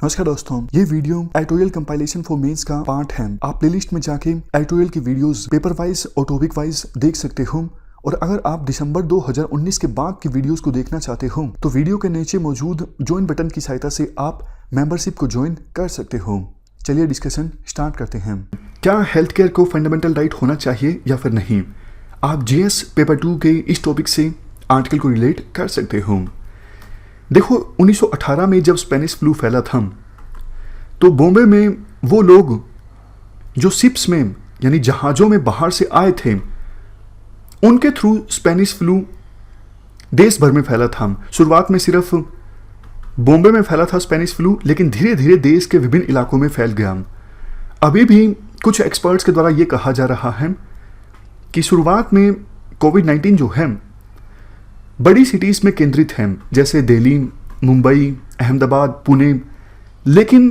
नमस्कार दोस्तों, ये video editorial compilation for mains का पार्ट है। आप प्लेलिस्ट में जाके एडिटोरियल की वीडियोस पेपर वाइज और टॉपिक वाइज देख सकते हो। और अगर आप दिसंबर 2019 के बाद की वीडियोस को देखना चाहते हो तो वीडियो के नीचे मौजूद ज्वाइन बटन की सहायता से आप मेंबरशिप को ज्वाइन कर सकते हो। चलिए डिस्कशन स्टार्ट करते हैं। क्या हेल्थ केयर को फंडामेंटल राइट होना चाहिए या फिर नहीं? आप जीएस पेपर 2 के इस टॉपिक से आर्टिकल को रिलेट कर सकते हो। देखो, 1918 में जब स्पेनिश फ्लू फैला था तो बॉम्बे में वो लोग जो शिप्स में यानी जहाज़ों में बाहर से आए थे उनके थ्रू स्पेनिश फ्लू देश भर में फैला था। शुरुआत में सिर्फ बॉम्बे में फैला था स्पेनिश फ्लू, लेकिन धीरे धीरे देश के विभिन्न इलाकों में फैल गया। अभी भी कुछ एक्सपर्ट्स के द्वारा ये कहा जा रहा है कि शुरुआत में कोविड-19 जो है बड़ी सिटीज़ में केंद्रित हैं, जैसे दिल्ली, मुंबई, अहमदाबाद, पुणे। लेकिन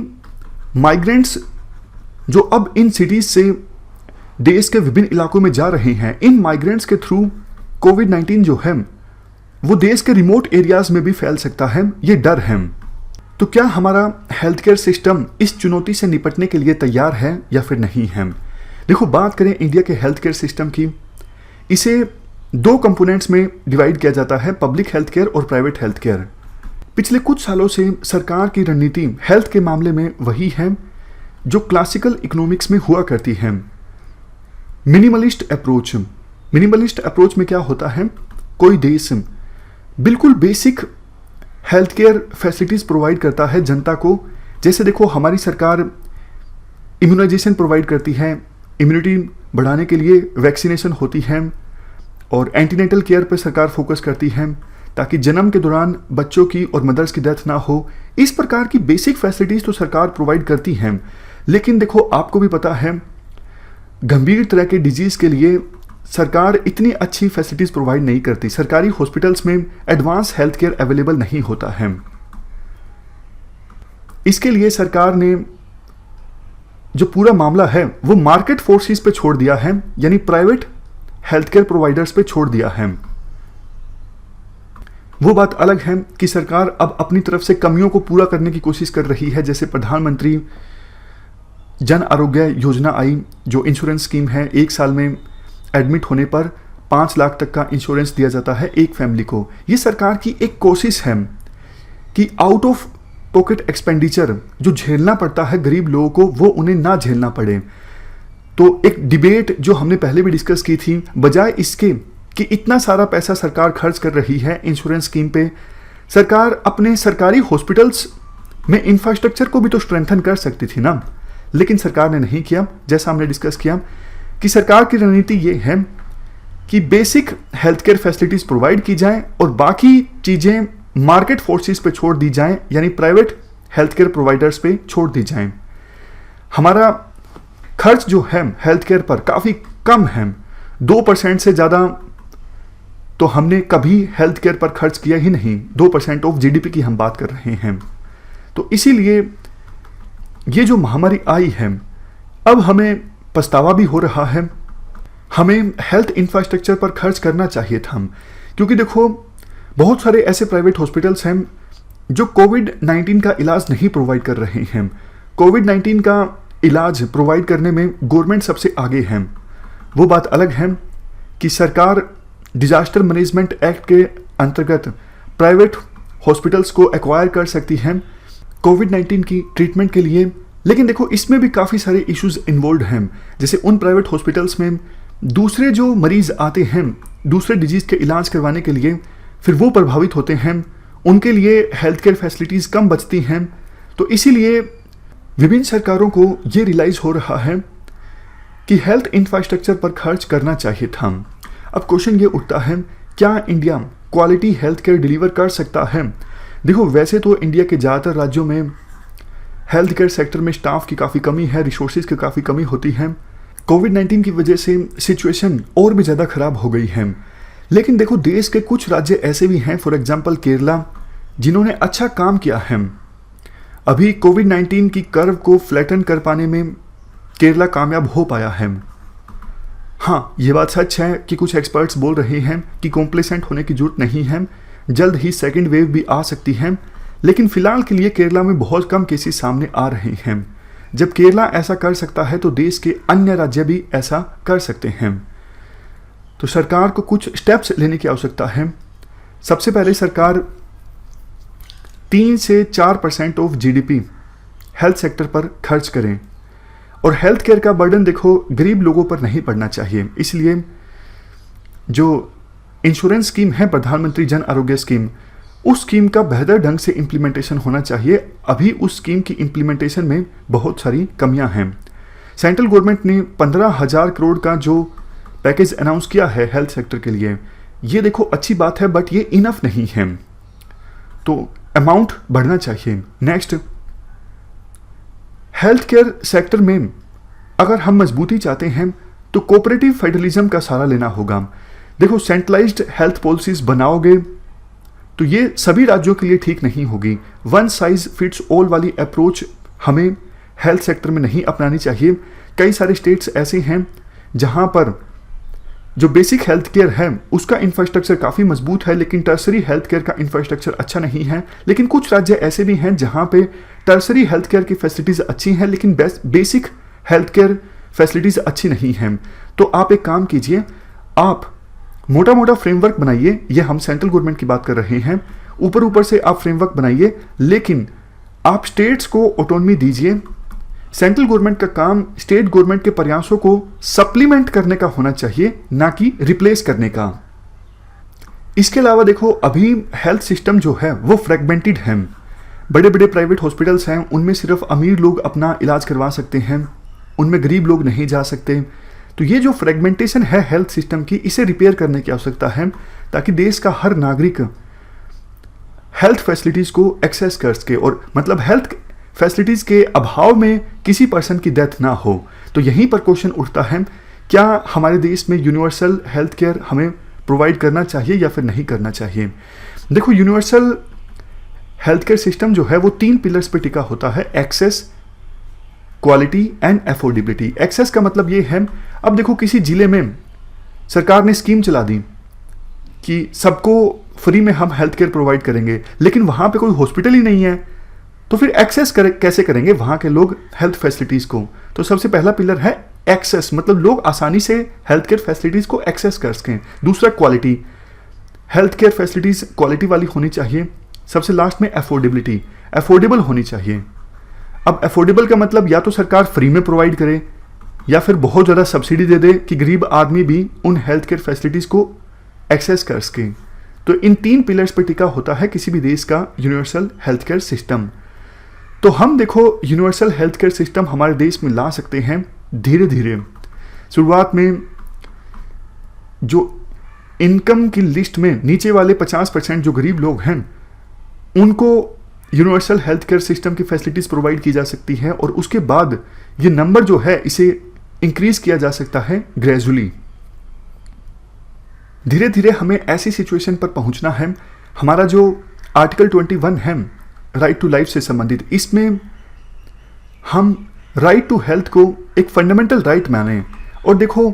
माइग्रेंट्स जो अब इन सिटीज़ से देश के विभिन्न इलाकों में जा रहे हैं, इन माइग्रेंट्स के थ्रू कोविड-19 जो है वो देश के रिमोट एरियाज़ में भी फैल सकता है। ये डर है। तो क्या हमारा हेल्थ केयर सिस्टम इस चुनौती से निपटने के लिए तैयार है या फिर नहीं है? देखो, बात करें इंडिया के हेल्थ केयर सिस्टम की, इसे दो कंपोनेंट्स में डिवाइड किया जाता है, पब्लिक हेल्थ केयर और प्राइवेट हेल्थ केयर। पिछले कुछ सालों से सरकार की रणनीति हेल्थ के मामले में वही है जो क्लासिकल इकोनॉमिक्स में हुआ करती है, मिनिमलिस्ट अप्रोच। मिनिमलिस्ट अप्रोच में क्या होता है, कोई देश बिल्कुल basic health care facilities provide करता है जनता को। जैसे देखो, हमारी सरकार इम्यूनाइजेशन प्रोवाइड करती है, इम्यूनिटी बढ़ाने के लिए वैक्सीनेशन होती है, और एंटीनेटल केयर पर सरकार फोकस करती है ताकि जन्म के दौरान बच्चों की और मदर्स की डेथ ना हो। इस प्रकार की बेसिक फैसिलिटीज़ तो सरकार प्रोवाइड करती है। लेकिन देखो, आपको भी पता है गंभीर तरह के डिजीज़ के लिए सरकार इतनी अच्छी फैसिलिटीज़ प्रोवाइड नहीं करती। सरकारी हॉस्पिटल्स में एडवांस हेल्थ केयर अवेलेबल नहीं होता है। इसके लिए सरकार ने जो पूरा मामला है वो मार्केट फोर्सेस पे छोड़ दिया है, यानी प्राइवेट हेल्थ केयर प्रोवाइडर्स पे छोड़ दिया है। वो बात अलग है कि सरकार अब अपनी तरफ से कमियों को पूरा करने की कोशिश कर रही है। जैसे प्रधानमंत्री जन आरोग्य योजना आई, जो इंश्योरेंस स्कीम है। 1 साल में एडमिट होने पर 5 लाख तक का इंश्योरेंस दिया जाता है एक फैमिली को। ये सरकार की एक कोशिश है कि आउट ऑफ पॉकेट एक्सपेंडिचर जो झेलना पड़ता है गरीब लोगों को, वो उन्हें ना झेलना पड़े। तो एक डिबेट जो हमने पहले भी डिस्कस की थी, बजाय इसके कि इतना सारा पैसा सरकार खर्च कर रही है इंश्योरेंस स्कीम पे, सरकार अपने सरकारी हॉस्पिटल्स में इंफ्रास्ट्रक्चर को भी तो स्ट्रेंथन कर सकती थी ना। लेकिन सरकार ने नहीं किया। जैसा हमने डिस्कस किया कि सरकार की रणनीति ये है कि basic health care facilities provide की जाएँ और बाकी चीज़ें मार्केट फोर्सेस पे छोड़ दी जाएँ, यानी प्राइवेट हेल्थ केयर प्रोवाइडर्स पे छोड़ दी जाएँ। हमारा खर्च जो है हेल्थ केयर पर काफ़ी कम है। 2% से ज़्यादा तो हमने कभी हेल्थ केयर पर खर्च किया ही नहीं। 2% ऑफ जीडीपी की हम बात कर रहे हैं। तो इसीलिए ये जो महामारी आई है, अब हमें पछतावा भी हो रहा है। हमें हेल्थ इंफ्रास्ट्रक्चर पर खर्च करना चाहिए था, क्योंकि देखो, बहुत सारे ऐसे प्राइवेट हॉस्पिटल्स हैं जो कोविड-19 का इलाज नहीं प्रोवाइड कर रहे हैं। कोविड-19 का इलाज प्रोवाइड करने में गवर्नमेंट सबसे आगे है। वो बात अलग है कि सरकार डिजास्टर मैनेजमेंट एक्ट के अंतर्गत प्राइवेट हॉस्पिटल्स को एक्वायर कर सकती है कोविड-19 की ट्रीटमेंट के लिए। लेकिन देखो, इसमें भी काफ़ी सारे इश्यूज इन्वॉल्व हैं। जैसे उन प्राइवेट हॉस्पिटल्स में दूसरे जो मरीज आते हैं दूसरे डिजीज़ के इलाज करवाने के लिए, फिर वो प्रभावित होते हैं, उनके लिए हेल्थ केयर फैसिलिटीज़ कम बचती हैं। तो इसीलिए विभिन्न सरकारों को ये रियलाइज़ हो रहा है कि हेल्थ इंफ्रास्ट्रक्चर पर खर्च करना चाहिए था। अब क्वेश्चन ये उठता है, क्या India quality health care deliver कर सकता है? देखो, वैसे तो इंडिया के ज़्यादातर राज्यों में हेल्थ केयर सेक्टर में स्टाफ की काफ़ी कमी है, रिसोर्सेज की काफ़ी कमी होती है। कोविड-19 की वजह से सिचुएशन और भी ज़्यादा ख़राब हो गई है। लेकिन देखो, देश के कुछ राज्य ऐसे भी हैं, फॉर एग्जाम्पल केरला, जिन्होंने अच्छा काम किया है। अभी कोविड-19 की कर्व को फ्लैटन कर पाने में केरला कामयाब हो पाया है। हाँ, ये बात सच है कि कुछ एक्सपर्ट्स बोल रहे हैं कि कॉम्प्लेसेंट होने की जरूरत नहीं है, जल्द ही सेकेंड वेव भी आ सकती है। लेकिन फिलहाल के लिए केरला में बहुत कम केसेस सामने आ रहे हैं। जब केरला ऐसा कर सकता है तो देश के अन्य राज्य भी ऐसा कर सकते हैं। तो सरकार को कुछ स्टेप्स लेने की आवश्यकता है। सबसे पहले सरकार 3 से 4% ऑफ जीडीपी हेल्थ सेक्टर पर खर्च करें। और हेल्थ केयर का बर्डन देखो गरीब लोगों पर नहीं पड़ना चाहिए, इसलिए जो इंश्योरेंस स्कीम है प्रधानमंत्री जन आरोग्य स्कीम, उस स्कीम का बेहतर ढंग से इम्प्लीमेंटेशन होना चाहिए। अभी उस स्कीम की इम्प्लीमेंटेशन में बहुत सारी कमियां हैं। सेंट्रल गवर्नमेंट ने 15,000 करोड़ का जो पैकेज अनाउंस किया है हेल्थ सेक्टर के लिए, ये देखो अच्छी बात है, बट ये इनफ नहीं है, तो अमाउंट बढ़ना चाहिए। नेक्स्ट, हेल्थ केयर सेक्टर में अगर हम मजबूती चाहते हैं तो कोऑपरेटिव फेडरलिज्म का सहारा लेना होगा। देखो, सेंट्रलाइज्ड हेल्थ पॉलिसीज बनाओगे तो ये सभी राज्यों के लिए ठीक नहीं होगी। वन साइज फिट्स ऑल वाली अप्रोच हमें हेल्थ सेक्टर में नहीं अपनानी चाहिए। कई सारे स्टेट्स ऐसे हैं जहां पर जो बेसिक हेल्थ केयर है उसका इंफ्रास्ट्रक्चर काफ़ी मजबूत है, लेकिन टर्सरी हेल्थ केयर का इंफ्रास्ट्रक्चर अच्छा नहीं है। लेकिन कुछ राज्य ऐसे भी हैं जहां पे टर्सरी हेल्थ केयर की फैसिलिटीज़ अच्छी हैं, लेकिन बेसिक हेल्थ केयर फैसिलिटीज़ अच्छी नहीं हैं। तो आप एक काम कीजिए, आप मोटा मोटा फ्रेमवर्क बनाइए। ये हम सेंट्रल गवर्नमेंट की बात कर रहे हैं। ऊपर ऊपर से आप फ्रेमवर्क बनाइए, लेकिन आप स्टेट्स को ऑटोनॉमी दीजिए। सेंट्रल गवर्नमेंट का काम स्टेट गवर्नमेंट के प्रयासों को सप्लीमेंट करने का होना चाहिए, ना कि रिप्लेस करने का। इसके अलावा देखो, अभी हेल्थ सिस्टम जो है वो फ्रेगमेंटेड है। बड़े बड़े प्राइवेट हॉस्पिटल्स हैं, उनमें सिर्फ अमीर लोग अपना इलाज करवा सकते हैं, उनमें गरीब लोग नहीं जा सकते। तो ये जो फ्रेगमेंटेशन है हेल्थ सिस्टम की, इसे रिपेयर करने की आवश्यकता है, ताकि देश का हर नागरिक हेल्थ फैसिलिटीज़ को एक्सेस कर सके, और मतलब हेल्थ फैसिलिटीज़ के अभाव में किसी पर्सन की डेथ ना हो। तो यहीं पर क्वेश्चन उठता है, क्या हमारे देश में यूनिवर्सल हेल्थ केयर हमें प्रोवाइड करना चाहिए या फिर नहीं करना चाहिए। देखो, यूनिवर्सल हेल्थ केयर सिस्टम जो है वो 3 पिलर्स पे टिका होता है: access, quality and affordability. Access का मतलब ये है, अब देखो किसी जिले में सरकार ने स्कीम चला दी कि सबको फ्री में हम हेल्थ केयर प्रोवाइड करेंगे, लेकिन वहाँ पे कोई हॉस्पिटल ही नहीं है, तो फिर एक्सेस कैसे करेंगे वहाँ के लोग हेल्थ फैसिलिटीज़ को। तो सबसे पहला पिलर है एक्सेस, मतलब लोग आसानी से हेल्थ केयर फैसिलिटीज़ को एक्सेस कर सकें। दूसरा quality, health care facilities quality वाली होनी चाहिए। सबसे लास्ट में अफोर्डेबिलिटी, अफोर्डेबल होनी चाहिए। अब अफोर्डेबल का मतलब या तो सरकार फ्री में प्रोवाइड करे या फिर बहुत ज़्यादा सब्सिडी दे दे कि गरीब आदमी भी उन हेल्थ केयर फैसिलिटीज़ को एक्सेस कर सकें। तो इन 3 पिलर्स पर टिका होता है किसी भी देश का यूनिवर्सल हेल्थ केयर सिस्टम। तो हम देखो यूनिवर्सल हेल्थ केयर सिस्टम हमारे देश में ला सकते हैं धीरे धीरे। शुरुआत में जो इनकम की लिस्ट में नीचे वाले 50% जो गरीब लोग हैं, उनको यूनिवर्सल हेल्थ केयर सिस्टम की फैसिलिटीज़ प्रोवाइड की जा सकती है, और उसके बाद ये नंबर जो है इसे इंक्रीज किया जा सकता है ग्रेजुअली। धीरे धीरे हमें ऐसी सिचुएशन पर पहुंचना है। हमारा जो आर्टिकल 21 है राइट टू लाइफ से संबंधित, इसमें हम राइट टू हेल्थ को एक फंडामेंटल राइट माने। और देखो,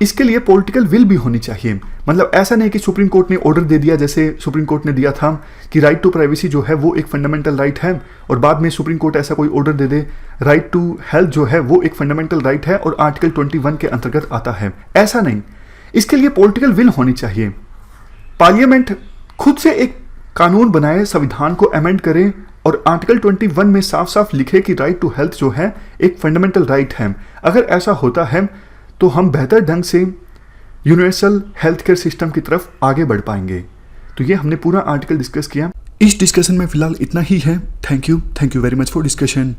इसके लिए पॉलिटिकल विल भी होनी चाहिए। मतलब ऐसा नहीं कि सुप्रीम कोर्ट ने ऑर्डर दे दिया, जैसे सुप्रीम कोर्ट ने दिया था कि राइट टू प्राइवेसी जो है वो एक फंडामेंटल राइट है, और बाद में सुप्रीम कोर्ट ऐसा कोई ऑर्डर दे दे राइट टू हेल्थ जो है वो एक फंडामेंटल राइट है और आर्टिकल 21 के अंतर्गत आता है। ऐसा नहीं, इसके लिए पॉलिटिकल विल होनी चाहिए। पार्लियामेंट खुद से एक कानून बनाए, संविधान को अमेंड करे और आर्टिकल 21 में साफ साफ लिखे कि राइट टू हेल्थ जो है एक फंडामेंटल राइट है। अगर ऐसा होता है तो हम बेहतर ढंग से यूनिवर्सल हेल्थ केयर सिस्टम की तरफ आगे बढ़ पाएंगे। तो ये हमने पूरा आर्टिकल डिस्कस किया। इस डिस्कशन में फिलहाल इतना ही है। Thank you very much for discussion.